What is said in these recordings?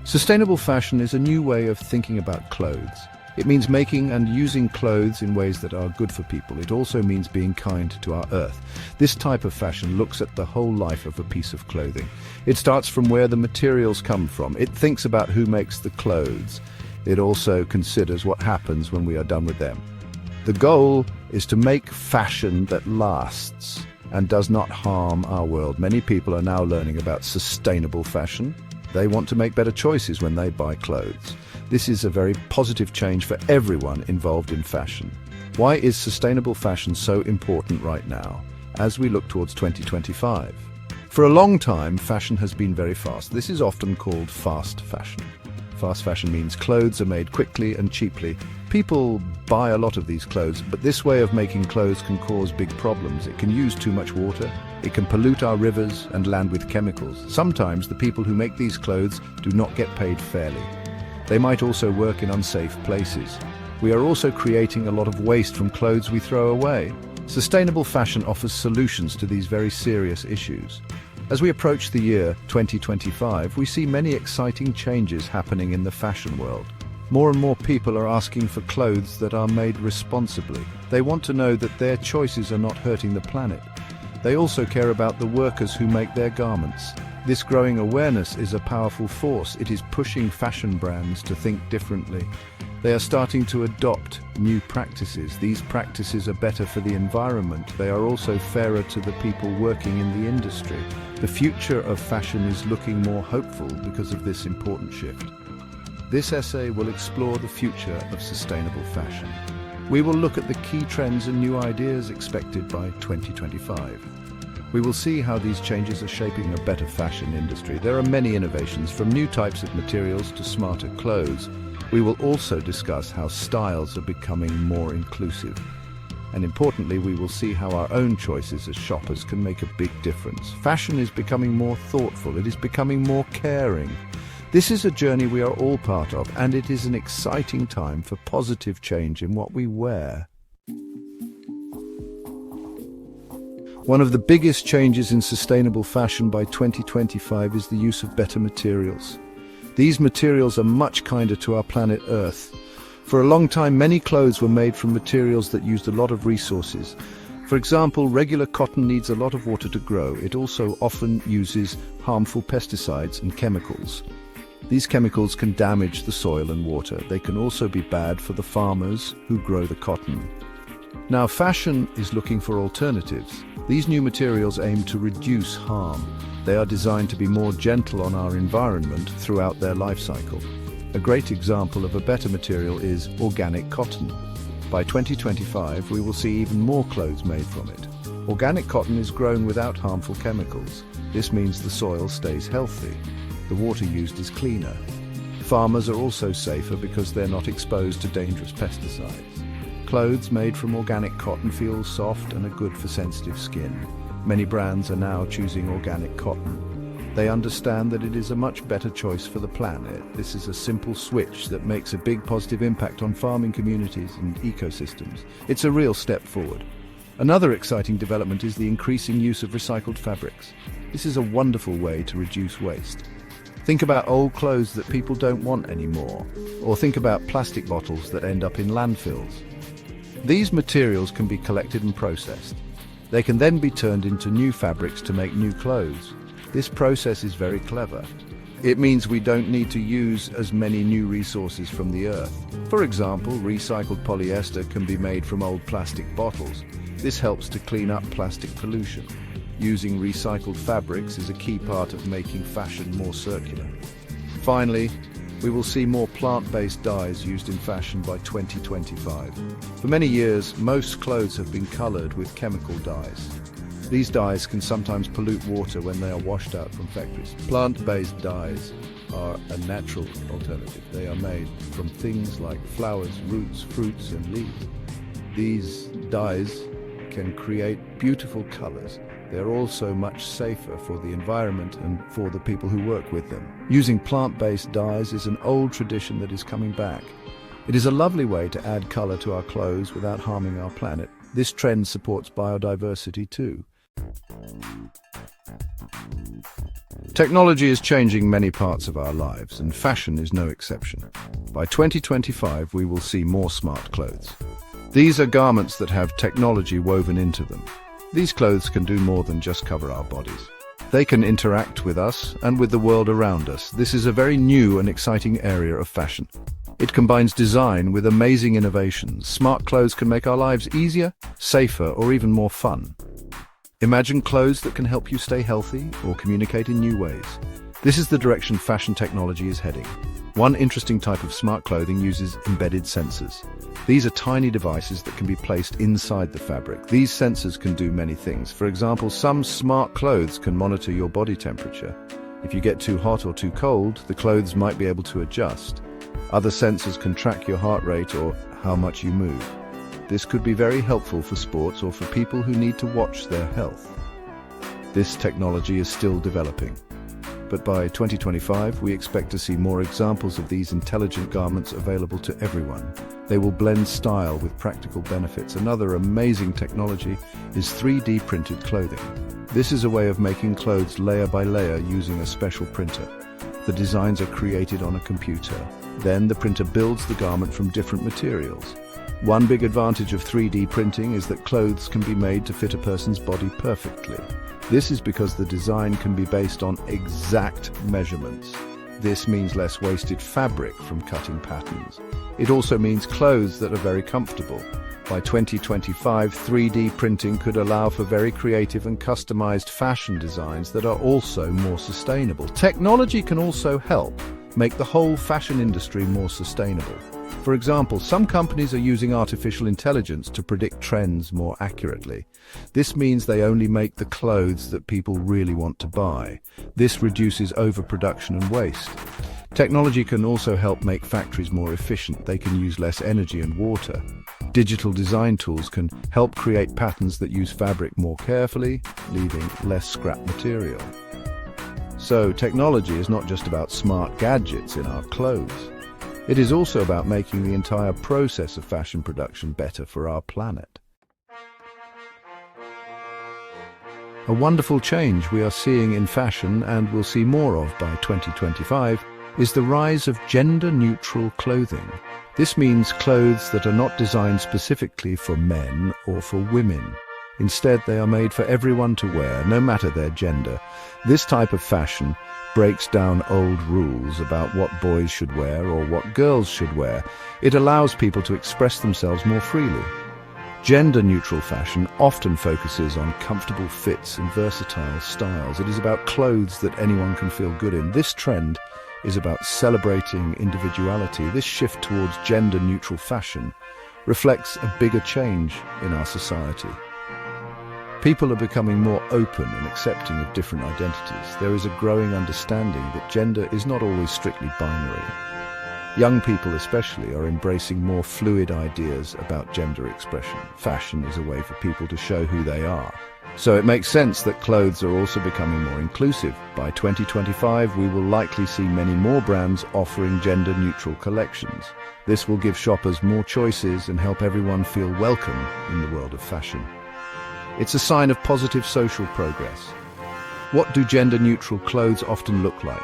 Sustainable fashion is a new way of thinking about clothes. It means making and using clothes in ways that are good for people. It also means being kind to our earth. This type of fashion looks at the whole life of a piece of clothing. It starts from where the materials come from. It thinks about who makes the clothes. It also considers what happens when we are done with them. The goal is to make fashion that lasts and does not harm our world. Many people are now learning about sustainable fashion. They want to make better choices when they buy clothes. This is a very positive change for everyone involved in fashion. Why is sustainable fashion so important right now, as we look towards 2025? For a long time, fashion has been very fast. This is often called fast fashion. Fast fashion means clothes are made quickly and cheaply. People buy a lot of these clothes, but this way of making clothes can cause big problems. It can use too much water. It can pollute our rivers and land with chemicals. Sometimes the people who make these clothes do not get paid fairly. They might also work in unsafe places. We are also creating a lot of waste from clothes we throw away. Sustainable fashion offers solutions to these very serious issues. As we approach the year 2025, we see many exciting changes happening in the fashion world. More and more people are asking for clothes that are made responsibly. They want to know that their choices are not hurting the planet. They also care about the workers who make their garments. This growing awareness is a powerful force. It is pushing fashion brands to think differently. They are starting to adopt new practices. These practices are better for the environment. They are also fairer to the people working in the industry. The future of fashion is looking more hopeful because of this important shift. This essay will explore the future of sustainable fashion. We will look at the key trends and new ideas expected by 2025. We will see how these changes are shaping a better fashion industry. There are many innovations, from new types of materials to smarter clothes. We will also discuss how styles are becoming more inclusive. And importantly, we will see how our own choices as shoppers can make a big difference. Fashion is becoming more thoughtful. It is becoming more caring. This is a journey we are all part of, and it is an exciting time for positive change in what we wear. One of the biggest changes in sustainable fashion by 2025 is the use of better materials. These materials are much kinder to our planet Earth. For a long time, many clothes were made from materials that used a lot of resources. For example, regular cotton needs a lot of water to grow. It also often uses harmful pesticides and chemicals. These chemicals can damage the soil and water. They can also be bad for the farmers who grow the cotton. Now, fashion is looking for alternatives. These new materials aim to reduce harm. They are designed to be more gentle on our environment throughout their life cycle. A great example of a better material is organic cotton. By 2025, we will see even more clothes made from it. Organic cotton is grown without harmful chemicals. This means the soil stays healthy. The water used is cleaner. Farmers are also safer because they're not exposed to dangerous pesticides. Clothes made from organic cotton feel soft and are good for sensitive skin. Many brands are now choosing organic cotton. They understand that it is a much better choice for the planet. This is a simple switch that makes a big positive impact on farming communities and ecosystems. It's a real step forward. Another exciting development is the increasing use of recycled fabrics. This is a wonderful way to reduce waste. Think about old clothes that people don't want anymore, or think about plastic bottles that end up in landfills. These materials can be collected and processed. They can then be turned into new fabrics to make new clothes. This process is very clever. It means we don't need to use as many new resources from the earth. For example, recycled polyester can be made from old plastic bottles. This helps to clean up plastic pollution. Using recycled fabrics is a key part of making fashion more circular. Finally, we will see more plant-based dyes used in fashion by 2025. For many years, most clothes have been colored with chemical dyes. These dyes can sometimes pollute water when they are washed out from factories. Plant-based dyes are a natural alternative. They are made from things like flowers, roots, fruits, and leaves. These dyes can create beautiful colors. they're also much safer for the environment and for the people who work with them. Using plant-based dyes is an old tradition that is coming back. It is a lovely way to add color to our clothes without harming our planet. This trend supports biodiversity too. Technology is changing many parts of our lives, and fashion is no exception. By 2025, we will see more smart clothes. These are garments that have technology woven into them. These clothes can do more than just cover our bodies. They can interact with us and with the world around us. This is a very new and exciting area of fashion. It combines design with amazing innovations. Smart clothes can make our lives easier, safer, or even more fun. Imagine clothes that can help you stay healthy or communicate in new ways. This is the direction fashion technology is heading. One interesting type of smart clothing uses embedded sensors. These are tiny devices that can be placed inside the fabric. These sensors can do many things. For example, some smart clothes can monitor your body temperature. If you get too hot or too cold, the clothes might be able to adjust. Other sensors can track your heart rate or how much you move. This could be very helpful for sports or for people who need to watch their health. This technology is still developing, but by 2025 we expect to see more examples of these intelligent garments available to everyone. They will blend style with practical benefits. Another amazing technology is 3D printed clothing. This is a way of making clothes layer by layer using a special printer. The designs are created on a computer. Then the printer builds the garment from different materials. One big advantage of 3D printing is that clothes can be made to fit a person's body perfectly. This is because the design can be based on exact measurements. This means less wasted fabric from cutting patterns. It also means clothes that are very comfortable. By 2025, 3D printing could allow for very creative and customized fashion designs that are also more sustainable. Technology can also help make the whole fashion industry more sustainable. For example, some companies are using artificial intelligence to predict trends more accurately. This means they only make the clothes that people really want to buy. This reduces overproduction and waste. Technology can also help make factories more efficient. They can use less energy and water. Digital design tools can help create patterns that use fabric more carefully, leaving less scrap material. So, technology is not just about smart gadgets in our clothes. It is also about making the entire process of fashion production better for our planet. A wonderful change we are seeing in fashion, and will see more of by 2025, is the rise of gender-neutral clothing. This means clothes that are not designed specifically for men or for women. Instead, they are made for everyone to wear, no matter their gender. This type of fashion breaks down old rules about what boys should wear or what girls should wear. It allows people to express themselves more freely. Gender-neutral fashion often focuses on comfortable fits and versatile styles. It is about clothes that anyone can feel good in. This trend is about celebrating individuality. This shift towards gender-neutral fashion reflects a bigger change in our society. People are becoming more open and accepting of different identities. There is a growing understanding that gender is not always strictly binary. Young people especially are embracing more fluid ideas about gender expression. Fashion is a way for people to show who they are. So it makes sense that clothes are also becoming more inclusive. By 2025, we will likely see many more brands offering gender-neutral collections. This will give shoppers more choices and help everyone feel welcome in the world of fashion. It's a sign of positive social progress. What do gender-neutral clothes often look like?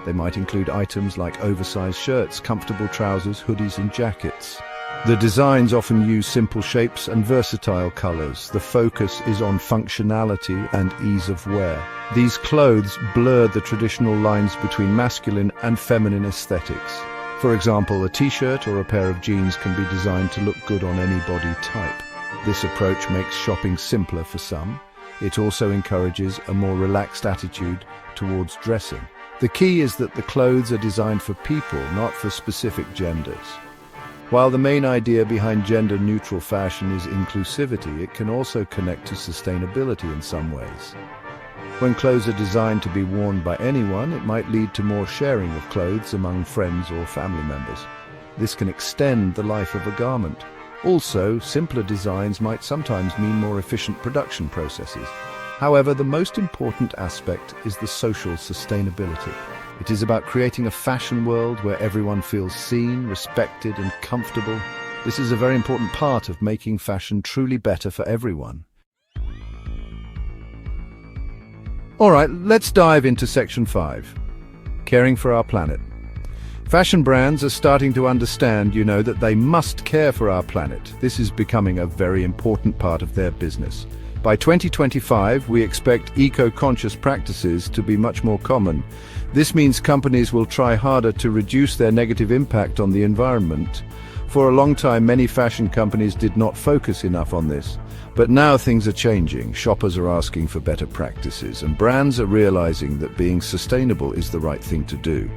They might include items like oversized shirts, comfortable trousers, hoodies and jackets. The designs often use simple shapes and versatile colors. The focus is on functionality and ease of wear. These clothes blur the traditional lines between masculine and feminine aesthetics. For example, a t-shirt or a pair of jeans can be designed to look good on any body type. This approach makes shopping simpler for some. It also encourages a more relaxed attitude towards dressing. The key is that the clothes are designed for people, not for specific genders. While the main idea behind gender-neutral fashion is inclusivity, it can also connect to sustainability in some ways. When clothes are designed to be worn by anyone, it might lead to more sharing of clothes among friends or family members. This can extend the life of a garment. Also, simpler designs might sometimes mean more efficient production processes. However, the most important aspect is the social sustainability. It is about creating a fashion world where everyone feels seen, respected, and comfortable. This is a very important part of making fashion truly better for everyone. All right, let's dive into Section 5, caring for our planet. Fashion brands are starting to understand, that they must care for our planet. This is becoming a very important part of their business. By 2025, we expect eco-conscious practices to be much more common. This means companies will try harder to reduce their negative impact on the environment. For a long time, many fashion companies did not focus enough on this. But now things are changing. Shoppers are asking for better practices, and brands are realizing that being sustainable is the right thing to do.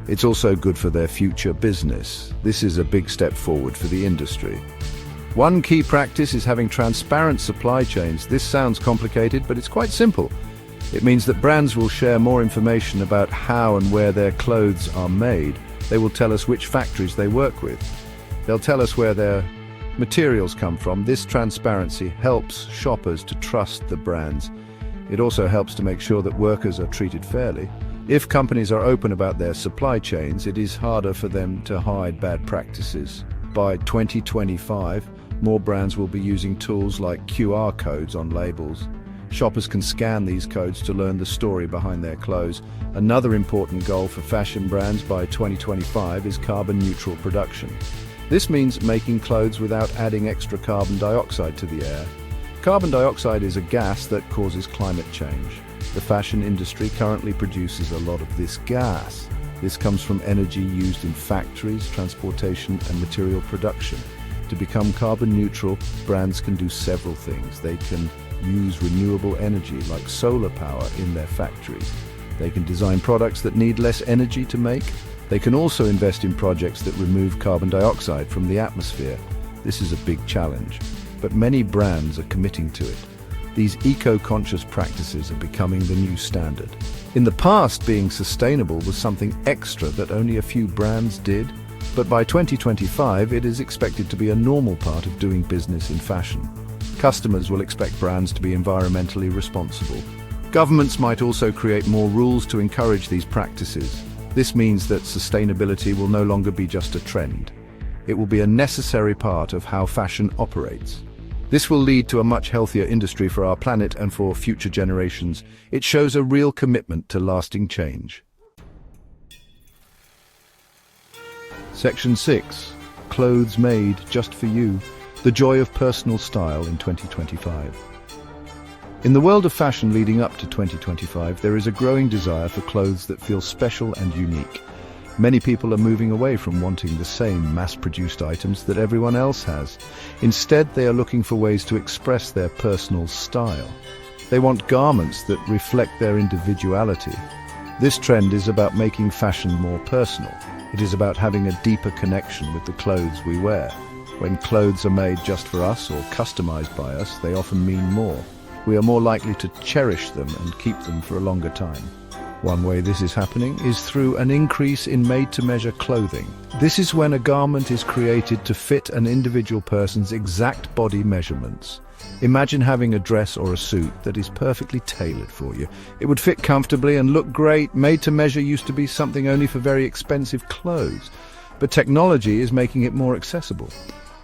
It's also good for their future business. This is a big step forward for the industry. One key practice is having transparent supply chains. This sounds complicated, but it's quite simple. It means that brands will share more information about how and where their clothes are made. They will tell us which factories they work with. They'll tell us where their materials come from. This transparency helps shoppers to trust the brands. It also helps to make sure that workers are treated fairly. If companies are open about their supply chains, it is harder for them to hide bad practices. By 2025, more brands will be using tools like QR codes on labels. Shoppers can scan these codes to learn the story behind their clothes. Another important goal for fashion brands by 2025 is carbon neutral production. This means making clothes without adding extra carbon dioxide to the air. Carbon dioxide is a gas that causes climate change. The fashion industry currently produces a lot of this gas. This comes from energy used in factories, transportation, and material production. To become carbon neutral, brands can do several things. They can use renewable energy like solar power in their factories. They can design products that need less energy to make. They can also invest in projects that remove carbon dioxide from the atmosphere. This is a big challenge, but many brands are committing to it. These eco-conscious practices are becoming the new standard. In the past, being sustainable was something extra that only a few brands did, but by 2025 it is expected to be a normal part of doing business in fashion. Customers will expect brands to be environmentally responsible. Governments might also create more rules to encourage these practices. This means that sustainability will no longer be just a trend. It will be a necessary part of how fashion operates. This will lead to a much healthier industry for our planet and for future generations. It shows a real commitment to lasting change. Section 6. Clothes made just for you. The joy of personal style in 2025. In the world of fashion leading up to 2025, there is a growing desire for clothes that feel special and unique. Many people are moving away from wanting the same mass-produced items that everyone else has. Instead, they are looking for ways to express their personal style. They want garments that reflect their individuality. This trend is about making fashion more personal. It is about having a deeper connection with the clothes we wear. When clothes are made just for us or customized by us, they often mean more. We are more likely to cherish them and keep them for a longer time. One way this is happening is through an increase in made-to-measure clothing. This is when a garment is created to fit an individual person's exact body measurements. Imagine having a dress or a suit that is perfectly tailored for you. It would fit comfortably and look great. Made-to-measure used to be something only for very expensive clothes, but technology is making it more accessible.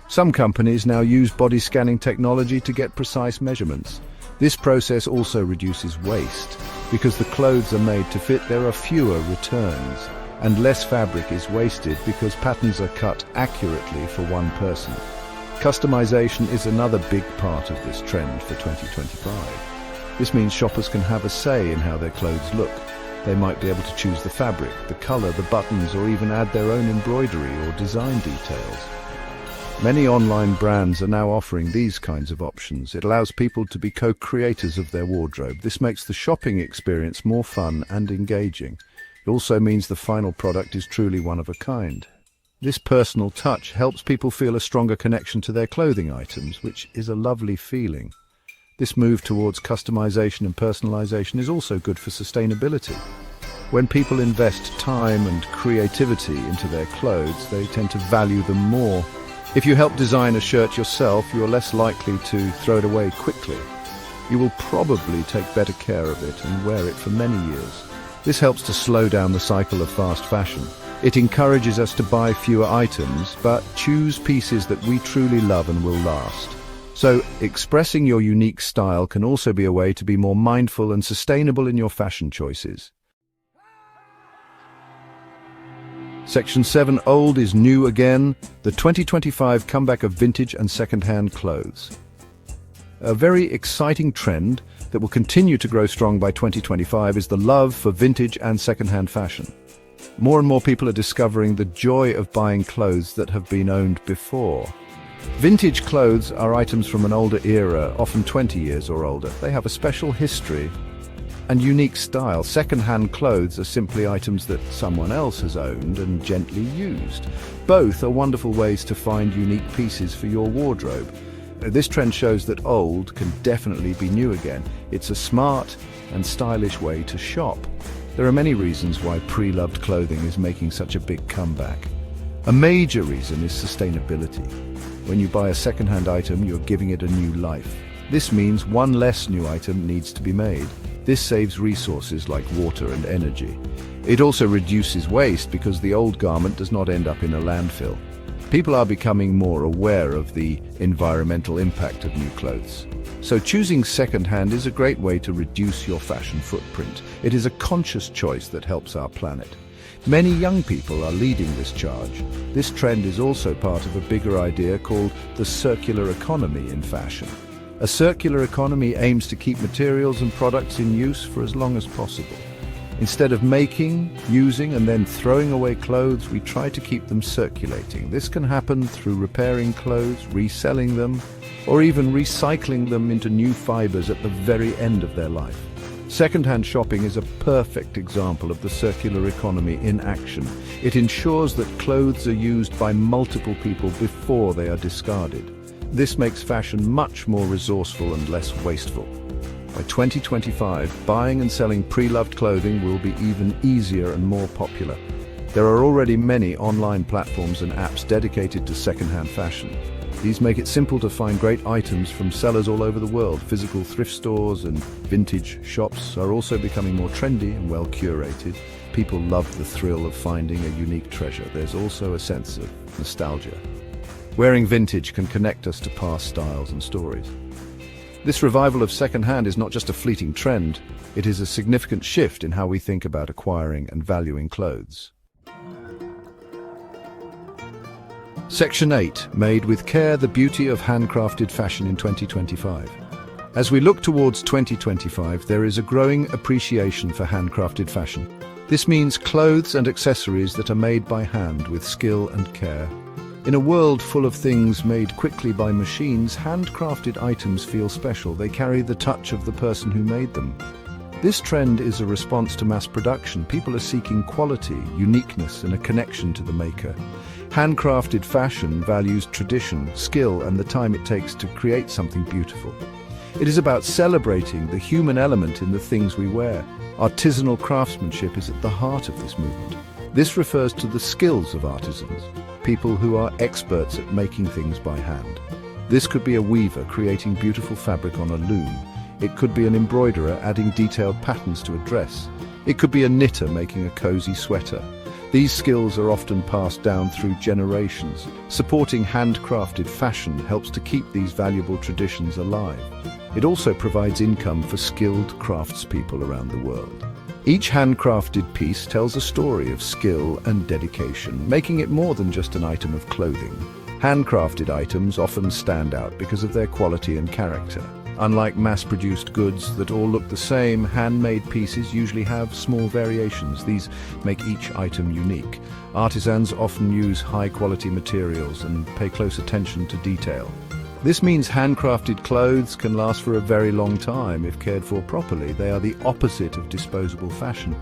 Some companies now use body scanning technology to get precise measurements. This process also reduces waste. Because the clothes are made to fit, there are fewer returns, and less fabric is wasted because patterns are cut accurately for one person. Customization is another big part of this trend for 2025. This means shoppers can have a say in how their clothes look. They might be able to choose the fabric, the color, the buttons, or even add their own embroidery or design details. Many online brands are now offering these kinds of options. It allows people to be co-creators of their wardrobe. This makes the shopping experience more fun and engaging. It also means the final product is truly one of a kind. This personal touch helps people feel a stronger connection to their clothing items, which is a lovely feeling. This move towards customization and personalization is also good for sustainability. When people invest time and creativity into their clothes, they tend to value them more. If you help design a shirt yourself, you're less likely to throw it away quickly. you will probably take better care of it and wear it for many years. This helps to slow down the cycle of fast fashion. It encourages us to buy fewer items, but choose pieces that we truly love and will last. So, expressing your unique style can also be a way to be more mindful and sustainable in your fashion choices. Section 7, Old is New Again, the 2025 comeback of vintage and second-hand clothes. A very exciting trend that will continue to grow strong by 2025 is the love for vintage and second-hand fashion. More and more people are discovering the joy of buying clothes that have been owned before. Vintage clothes are items from an older era, often 20 years or older. They have a special history and unique style. Second-hand clothes are simply items that someone else has owned and gently used. Both are wonderful ways to find unique pieces for your wardrobe. This trend shows that old can definitely be new again. It's a smart and stylish way to shop. There are many reasons why pre-loved clothing is making such a big comeback. A major reason is sustainability. When you buy a second-hand item, you're giving it a new life. This means one less new item needs to be made. This saves resources like water and energy. It also reduces waste because the old garment does not end up in a landfill. People are becoming more aware of the environmental impact of new clothes. So choosing second-hand is a great way to reduce your fashion footprint. It is a conscious choice that helps our planet. Many young people are leading this charge. This trend is also part of a bigger idea called the circular economy in fashion. A circular economy aims to keep materials and products in use for as long as possible. Instead of making, using, and then throwing away clothes, we try to keep them circulating. This can happen through repairing clothes, reselling them, or even recycling them into new fibers at the very end of their life. Second-hand shopping is a perfect example of the circular economy in action. It ensures that clothes are used by multiple people before they are discarded. This makes fashion much more resourceful and less wasteful. By 2025, buying and selling pre-loved clothing will be even easier and more popular. There are already many online platforms and apps dedicated to second-hand fashion. These make it simple to find great items from sellers all over the world. Physical thrift stores and vintage shops are also becoming more trendy and well curated. People love the thrill of finding a unique treasure. There's also a sense of nostalgia. Wearing vintage can connect us to past styles and stories. This revival of second-hand is not just a fleeting trend, it is a significant shift in how we think about acquiring and valuing clothes. Section 8, Made with Care, the beauty of handcrafted fashion in 2025. As we look towards 2025, there is a growing appreciation for handcrafted fashion. This means clothes and accessories that are made by hand with skill and care. In a world full of things made quickly by machines, handcrafted items feel special. They carry the touch of the person who made them. This trend is a response to mass production. People are seeking quality, uniqueness, and a connection to the maker. Handcrafted fashion values tradition, skill, and the time it takes to create something beautiful. It is about celebrating the human element in the things we wear. Artisanal craftsmanship is at the heart of this movement. This refers to the skills of artisans, people who are experts at making things by hand. This could be a weaver creating beautiful fabric on a loom. It could be an embroiderer adding detailed patterns to a dress. It could be a knitter making a cozy sweater. These skills are often passed down through generations. Supporting handcrafted fashion helps to keep these valuable traditions alive. It also provides income for skilled craftspeople around the world. Each handcrafted piece tells a story of skill and dedication, making it more than just an item of clothing. Handcrafted items often stand out because of their quality and character. Unlike mass-produced goods that all look the same, handmade pieces usually have small variations. These make each item unique. Artisans often use high-quality materials and pay close attention to detail. This means handcrafted clothes can last for a very long time if cared for properly. They are the opposite of disposable fashion.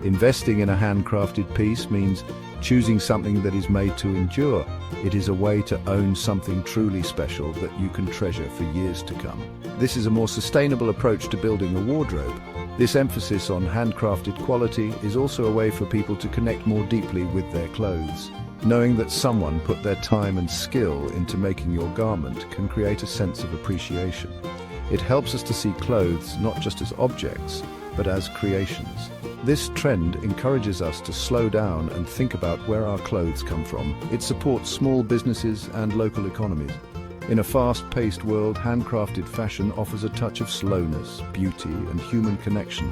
Investing in a handcrafted piece means choosing something that is made to endure. It is a way to own something truly special that you can treasure for years to come. This is a more sustainable approach to building a wardrobe. This emphasis on handcrafted quality is also a way for people to connect more deeply with their clothes. Knowing that someone put their time and skill into making your garment can create a sense of appreciation. It helps us to see clothes not just as objects, but as creations. This trend encourages us to slow down and think about where our clothes come from. It supports small businesses and local economies. In a fast-paced world, handcrafted fashion offers a touch of slowness, beauty, and human connection.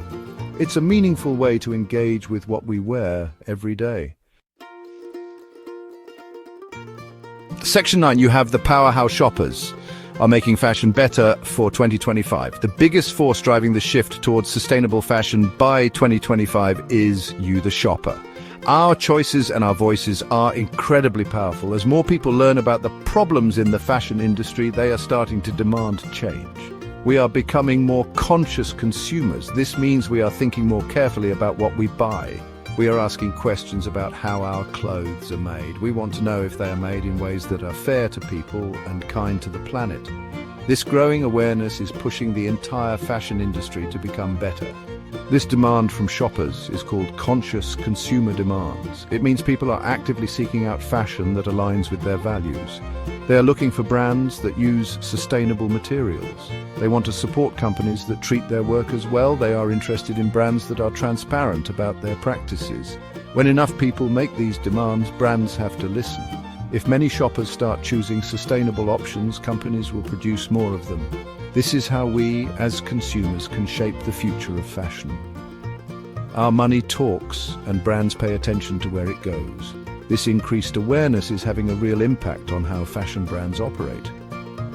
It's a meaningful way to engage with what we wear every day. Section 9, you have the powerhouse shoppers are making fashion better for 2025. The biggest force driving the shift towards sustainable fashion by 2025 is you, the shopper. Our choices and our voices are incredibly powerful. As more people learn about the problems in the fashion industry, they are starting to demand change. We are becoming more conscious consumers. This means we are thinking more carefully about what we buy. We are asking questions about how our clothes are made. We want to know if they are made in ways that are fair to people and kind to the planet. This growing awareness is pushing the entire fashion industry to become better. This demand from shoppers is called conscious consumer demands. It means people are actively seeking out fashion that aligns with their values. They are looking for brands that use sustainable materials. They want to support companies that treat their workers well. They are interested in brands that are transparent about their practices. When enough people make these demands, brands have to listen. If many shoppers start choosing sustainable options, companies will produce more of them. This is how we, as consumers, can shape the future of fashion. Our money talks, and brands pay attention to where it goes. This increased awareness is having a real impact on how fashion brands operate.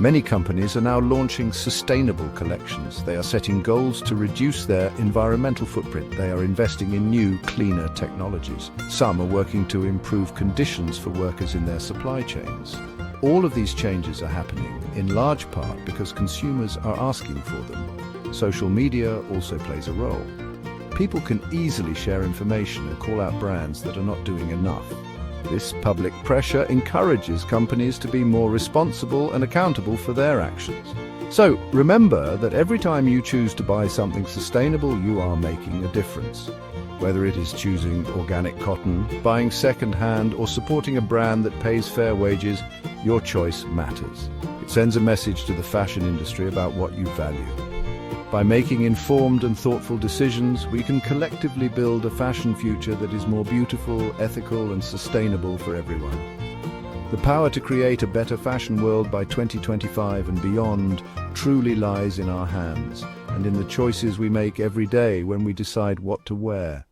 Many companies are now launching sustainable collections. They are setting goals to reduce their environmental footprint. They are investing in new, cleaner technologies. Some are working to improve conditions for workers in their supply chains. All of these changes are happening in large part because consumers are asking for them. Social media also plays a role. People can easily share information and call out brands that are not doing enough. This public pressure encourages companies to be more responsible and accountable for their actions. So remember that every time you choose to buy something sustainable, you are making a difference. Whether it is choosing organic cotton, buying second-hand, or supporting a brand that pays fair wages, your choice matters. It sends a message to the fashion industry about what you value. By making informed and thoughtful decisions, we can collectively build a fashion future that is more beautiful, ethical, and sustainable for everyone. The power to create a better fashion world by 2025 and beyond truly lies in our hands and in the choices we make every day when we decide what to wear.